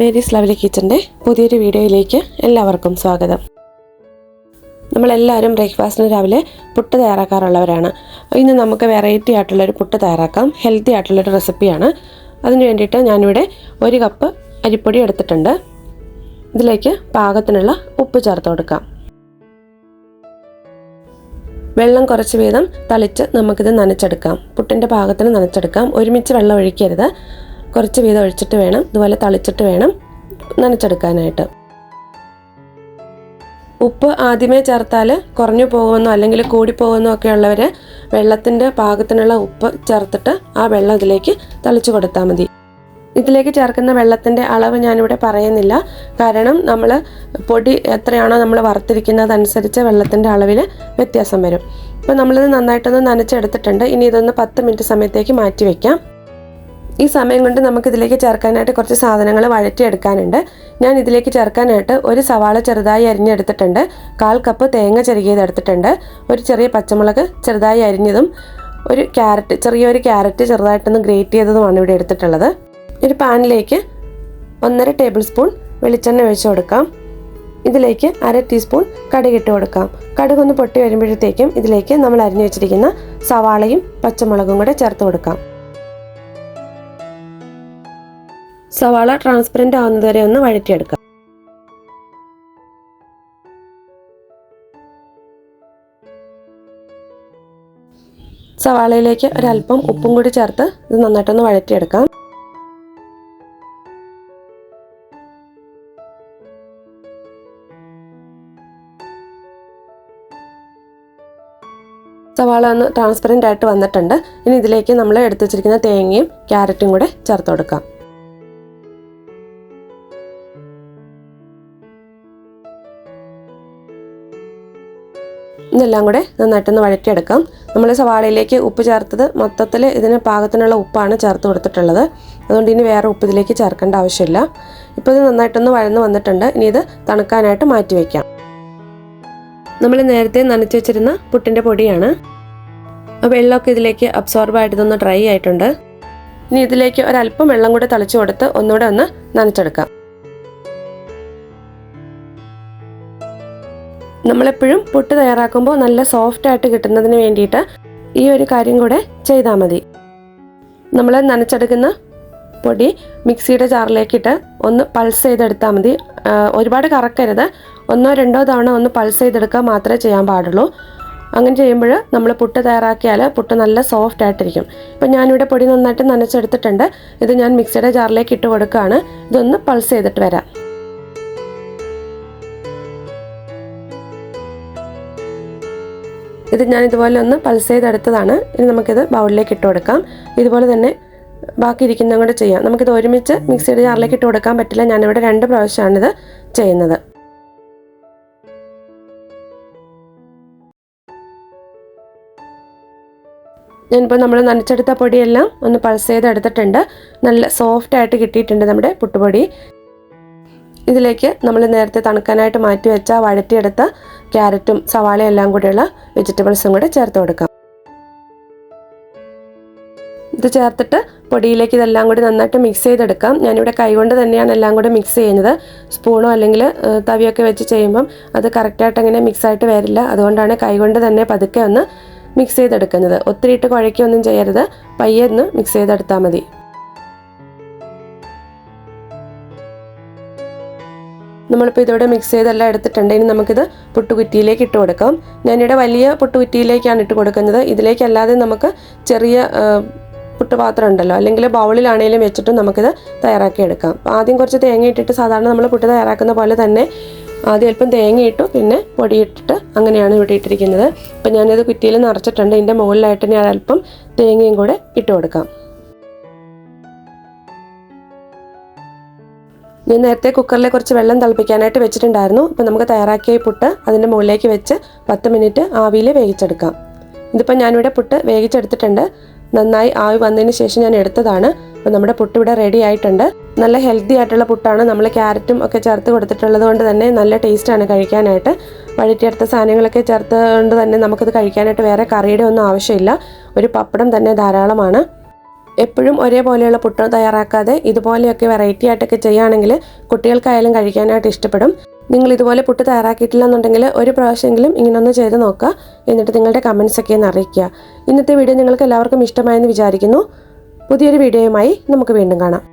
Mary's lovely കിച്ചൻ്റെ പുതിയൊരു വീഡിയോയിലേക്ക് എല്ലാവർക്കും സ്വാഗതം. നമ്മളെല്ലാവരും ബ്രേക്ക്ഫാസ്റ്റിന് രാവിലെ പുട്ട് തയ്യാറാക്കാറുള്ളവരാണ്. ഇന്ന് നമുക്ക് വെറൈറ്റി ആയിട്ടുള്ളൊരു പുട്ട് തയ്യാറാക്കാം. ഹെൽത്തി ആയിട്ടുള്ളൊരു റെസിപ്പിയാണ്. അതിന് വേണ്ടിയിട്ട് ഞാനിവിടെ 1 കപ്പ് അരിപ്പൊടി എടുത്തിട്ടുണ്ട്. ഇതിലേക്ക് പാകത്തിനുള്ള ഉപ്പ് ചേർത്ത് കൊടുക്കാം. വെള്ളം കുറച്ച് വീതം തളിച്ച് നമുക്കിത് നനച്ചെടുക്കാം. പുട്ടിൻ്റെ പാകത്തിന് നനച്ചെടുക്കാം. ഒരുമിച്ച് വെള്ളം ഒഴിക്കരുത്. കുറച്ച് വീതം ഒഴിച്ചിട്ട് വേണം, ഇതുപോലെ തളിച്ചിട്ട് വേണം നനച്ചെടുക്കാനായിട്ട്. ഉപ്പ് ആദ്യമേ ചേർത്താൽ കുറഞ്ഞു പോകുമെന്നോ അല്ലെങ്കിൽ കൂടിപ്പോകുമെന്നോ ഒക്കെ ഉള്ളവർ വെള്ളത്തിൻ്റെ പാകത്തിനുള്ള ഉപ്പ് ചേർത്തിട്ട് ആ വെള്ളം ഇതിലേക്ക് തളിച്ചു കൊടുത്താൽ മതി. ഇതിലേക്ക് ചേർക്കുന്ന വെള്ളത്തിൻ്റെ അളവ് ഞാനിവിടെ പറയുന്നില്ല. കാരണം നമ്മൾ പൊടി എത്രയാണോ നമ്മൾ വറുത്തിരിക്കുന്നതനുസരിച്ച് വെള്ളത്തിൻ്റെ അളവിൽ വ്യത്യാസം വരും. ഇപ്പോൾ നമ്മളിത് നന്നായിട്ടൊന്ന് നനച്ചെടുത്തിട്ടുണ്ട്. ഇനി ഇതൊന്ന് 10 മിനിറ്റ് സമയത്തേക്ക് മാറ്റി വയ്ക്കാം. ഈ സമയം കൊണ്ട് നമുക്കിതിലേക്ക് ചേർക്കാനായിട്ട് കുറച്ച് സാധനങ്ങൾ വഴറ്റിയെടുക്കാനുണ്ട്. ഞാൻ ഇതിലേക്ക് ചേർക്കാനായിട്ട് 1 സവാള ചെറുതായി അരിഞ്ഞെടുത്തിട്ടുണ്ട്, 1/4 കപ്പ് തേങ്ങ ചിരകിയതെടുത്തിട്ടുണ്ട്, ഒരു ചെറിയ പച്ചമുളക് ചെറുതായി അരിഞ്ഞതും, ഒരു ക്യാരറ്റ്, ചെറിയൊരു ക്യാരറ്റ് ചെറുതായിട്ടൊന്ന് ഗ്രേറ്റ് ചെയ്തതുമാണ് ഇവിടെ എടുത്തിട്ടുള്ളത്. ഒരു പാനിലേക്ക് 1.5 ടേബിൾ സ്പൂൺ വെളിച്ചെണ്ണ ഒഴിച്ചു കൊടുക്കാം. ഇതിലേക്ക് 1/2 ടീസ്പൂൺ കടുക് ഇട്ട് കൊടുക്കാം. കടുക് ഒന്ന് പൊട്ടി വരുമ്പോഴത്തേക്കും ഇതിലേക്ക് നമ്മൾ അരിഞ്ഞു വെച്ചിരിക്കുന്ന സവാളയും പച്ചമുളകും കൂടെ ചേർത്ത് കൊടുക്കാം. സവാള ട്രാൻസ്പെറൻ്റ് ആവുന്നതുവരെ ഒന്ന് വഴറ്റിയെടുക്കാം. സവാളയിലേക്ക് ഒരല്പം ഉപ്പും കൂടി ചേർത്ത് ഇത് നന്നായിട്ടൊന്ന് വഴറ്റിയെടുക്കാം. സവാള ഒന്ന് ട്രാൻസ്പെറൻ്റ് ആയിട്ട് വന്നിട്ടുണ്ട്. ഇനി ഇതിലേക്ക് നമ്മൾ എടുത്തു വെച്ചിരിക്കുന്ന തേങ്ങയും ക്യാരറ്റും കൂടെ ചേർത്ത് കൊടുക്കാം. ഇതെല്ലാം കൂടെ നന്നായിട്ടൊന്ന് വഴറ്റിയെടുക്കാം. നമ്മൾ സവാളയിലേക്ക് ഉപ്പ് ചേർത്തത് മൊത്തത്തിൽ ഇതിന് പാകത്തിനുള്ള ഉപ്പാണ് ചേർത്ത് കൊടുത്തിട്ടുള്ളത്. അതുകൊണ്ട് ഇനി വേറെ ഉപ്പ് ഇതിലേക്ക് ചേർക്കേണ്ട ആവശ്യമില്ല. ഇപ്പോൾ ഇത് നന്നായിട്ടൊന്ന് വഴന്ന് വന്നിട്ടുണ്ട്. ഇനി ഇത് തണുക്കാനായിട്ട് മാറ്റി വയ്ക്കാം. നമ്മൾ നേരത്തെ നനച്ച് വെച്ചിരുന്ന പുട്ടിൻ്റെ പൊടിയാണ്. വെള്ളമൊക്കെ ഇതിലേക്ക് അബ്സോർബായിട്ട് ഇതൊന്ന് ഡ്രൈ ആയിട്ടുണ്ട്. ഇനി ഇതിലേക്ക് ഒരല്പം വെള്ളം കൂടെ തളിച്ചു കൊടുത്ത് ഒന്നുകൂടെ ഒന്ന് നനച്ചെടുക്കാം. നമ്മളെപ്പോഴും പുട്ട് തയ്യാറാക്കുമ്പോൾ നല്ല സോഫ്റ്റായിട്ട് കിട്ടുന്നതിന് വേണ്ടിയിട്ട് ഈ ഒരു കാര്യം കൂടെ ചെയ്താൽ മതി. നമ്മൾ നനച്ചെടുക്കുന്ന പൊടി മിക്സിയുടെ ജാറിലേക്കിട്ട് ഒന്ന് പൾസ് ചെയ്തെടുത്താൽ മതി. ഒരുപാട് കറക്കരുത്. 1-2 തവണ ഒന്ന് പൾസ് ചെയ്തെടുക്കുക മാത്രമേ ചെയ്യാൻ പാടുള്ളൂ. അങ്ങനെ ചെയ്യുമ്പോൾ നമ്മൾ പുട്ട് തയ്യാറാക്കിയാൽ പുട്ട് നല്ല സോഫ്റ്റ് ആയിട്ടിരിക്കും. ഇപ്പം ഞാനിവിടെ പൊടി നന്നായിട്ട് നനച്ചെടുത്തിട്ടുണ്ട്. ഇത് ഞാൻ മിക്സിയുടെ ജാറിലേക്ക് ഇട്ട് കൊടുക്കുകയാണ്. ഇതൊന്ന് പൾസ് ചെയ്തിട്ട് വരാം. ഇത് ഞാൻ ഇതുപോലെ ഒന്ന് പൾസ് ചെയ്തെടുത്തതാണ്. ഇനി നമുക്കിത് ബൗളിലേക്ക് ഇട്ട് കൊടുക്കാം. ഇതുപോലെ തന്നെ ബാക്കി ഇരിക്കുന്നതും കൂടെ ചെയ്യാം. നമുക്കിത് ഒരുമിച്ച് മിക്സിയുടെ ജാറിലേക്ക് ഇട്ട് കൊടുക്കാൻ പറ്റില്ല. ഞാനിവിടെ 2 പ്രാവശ്യമാണ് ഇത് ചെയ്യുന്നത്. ഞാനിപ്പോൾ നമ്മൾ നനച്ചെടുത്ത പൊടിയെല്ലാം ഒന്ന് പൾസ് ചെയ്തെടുത്തിട്ടുണ്ട്. നല്ല സോഫ്റ്റായിട്ട് കിട്ടിയിട്ടുണ്ട് നമ്മുടെ പുട്ടുപൊടി. ഇതിലേക്ക് നമ്മൾ നേരത്തെ തണുക്കാനായിട്ട് മാറ്റി വെച്ച വഴറ്റിയെടുത്ത ക്യാരറ്റും സവാളയും എല്ലാം കൂടെയുള്ള വെജിറ്റബിൾസും കൂടെ ചേർത്ത് കൊടുക്കാം. ഇത് ചേർത്തിട്ട് പൊടിയിലേക്ക് ഇതെല്ലാം കൂടി നന്നായിട്ട് മിക്സ് ചെയ്തെടുക്കാം. ഞാനിവിടെ കൈകൊണ്ട് തന്നെയാണ് എല്ലാം കൂടി മിക്സ് ചെയ്യുന്നത്. സ്പൂണോ അല്ലെങ്കിൽ തവിയൊക്കെ വെച്ച് ചെയ്യുമ്പം അത് കറക്റ്റായിട്ട് അങ്ങനെ മിക്സായിട്ട് വരില്ല. അതുകൊണ്ടാണ് കൈകൊണ്ട് തന്നെ പതുക്കെ ഒന്ന് മിക്സ് ചെയ്തെടുക്കുന്നത്. ഒത്തിരി ഇട്ട് കുഴയ്ക്കൊന്നും ചെയ്യരുത്. പയ്യെ ഒന്ന് മിക്സ് ചെയ്തെടുത്താൽ മതി. നമ്മളിപ്പോൾ ഇതോടെ മിക്സ് ചെയ്തെല്ലാം എടുത്തിട്ടുണ്ട്. ഇനി നമുക്കിത് പുട്ടുകുറ്റിയിലേക്ക് ഇട്ട് കൊടുക്കാം. ഞാനിവിടെ വലിയ പുട്ടുകുറ്റിയിലേക്കാണ് ഇട്ട് കൊടുക്കുന്നത്. ഇതിലേക്കല്ലാതെ നമുക്ക് ചെറിയ പുട്ടുപാത്രം ഉണ്ടല്ലോ, അല്ലെങ്കിൽ ബൗളിലാണെങ്കിലും വെച്ചിട്ടും നമുക്കിത് തയ്യാറാക്കിയെടുക്കാം. ആദ്യം കുറച്ച് തേങ്ങ ഇട്ടിട്ട് സാധാരണ നമ്മൾ പുട്ട് തയ്യാറാക്കുന്ന പോലെ തന്നെ ആദ്യം അല്പം തേങ്ങ ഇട്ടു, പിന്നെ പൊടിയിട്ടിട്ട് അങ്ങനെയാണ് ഇവിടെ ഇട്ടിരിക്കുന്നത്. അപ്പം ഞാനിത് കുറ്റിയിൽ നിറച്ചിട്ടുണ്ട്. ഇതിൻ്റെ മുകളിലായിട്ട് ഞാൻ അല്പം തേങ്ങയും കൂടെ ഇട്ട് കൊടുക്കാം. ഞാൻ നേരത്തെ കുക്കറിൽ കുറച്ച് വെള്ളം തിളപ്പിക്കാനായിട്ട് വെച്ചിട്ടുണ്ടായിരുന്നു. ഇപ്പോൾ നമുക്ക് തയ്യാറാക്കിയ പുട്ട് അതിൻ്റെ മുകളിലേക്ക് വെച്ച് 10 മിനിറ്റ് ആവിയിൽ വേവിച്ചെടുക്കാം. ഇതിപ്പോൾ ഞാനിവിടെ പുട്ട് വേവിച്ചെടുത്തിട്ടുണ്ട്. നന്നായി ആവി വന്നതിന് ശേഷം ഞാൻ എടുത്തതാണ്. അപ്പോൾ നമ്മുടെ പുട്ട് ഇവിടെ റെഡി ആയിട്ടുണ്ട്. നല്ല ഹെൽത്തി ആയിട്ടുള്ള പുട്ടാണ്. നമ്മൾ ക്യാരറ്റും ഒക്കെ ചേർത്ത് കൊടുത്തിട്ടുള്ളത് കൊണ്ട് തന്നെ നല്ല ടേസ്റ്റാണ് കഴിക്കാനായിട്ട്. വഴറ്റിയെടുത്ത സാധനങ്ങളൊക്കെ ചേർത്തുകൊണ്ട് തന്നെ നമുക്കിത് കഴിക്കാനായിട്ട് വേറെ കറിയുടെ ഒന്നും ആവശ്യമില്ല. ഒരു പപ്പടം തന്നെ ധാരാളമാണ്. എപ്പോഴും ഒരേപോലെയുള്ള പുട്ട് തയ്യാറാക്കാതെ ഇതുപോലെയൊക്കെ വെറൈറ്റി ആയിട്ടൊക്കെ ചെയ്യുകയാണെങ്കിൽ കുട്ടികൾക്കായാലും കഴിക്കാനായിട്ട് ഇഷ്ടപ്പെടും. നിങ്ങൾ ഇതുപോലെ പുട്ട് തയ്യാറാക്കിയിട്ടില്ല എന്നുണ്ടെങ്കിൽ ഒരു പ്രാവശ്യമെങ്കിലും ഇങ്ങനൊന്ന് ചെയ്ത് നോക്കുക. എന്നിട്ട് നിങ്ങളുടെ കമൻസൊക്കെ ഒന്ന് അറിയിക്കുക. ഇന്നത്തെ വീഡിയോ നിങ്ങൾക്ക് എല്ലാവർക്കും ഇഷ്ടമായെന്ന് വിചാരിക്കുന്നു. പുതിയൊരു വീഡിയോയുമായി നമുക്ക് വീണ്ടും കാണാം.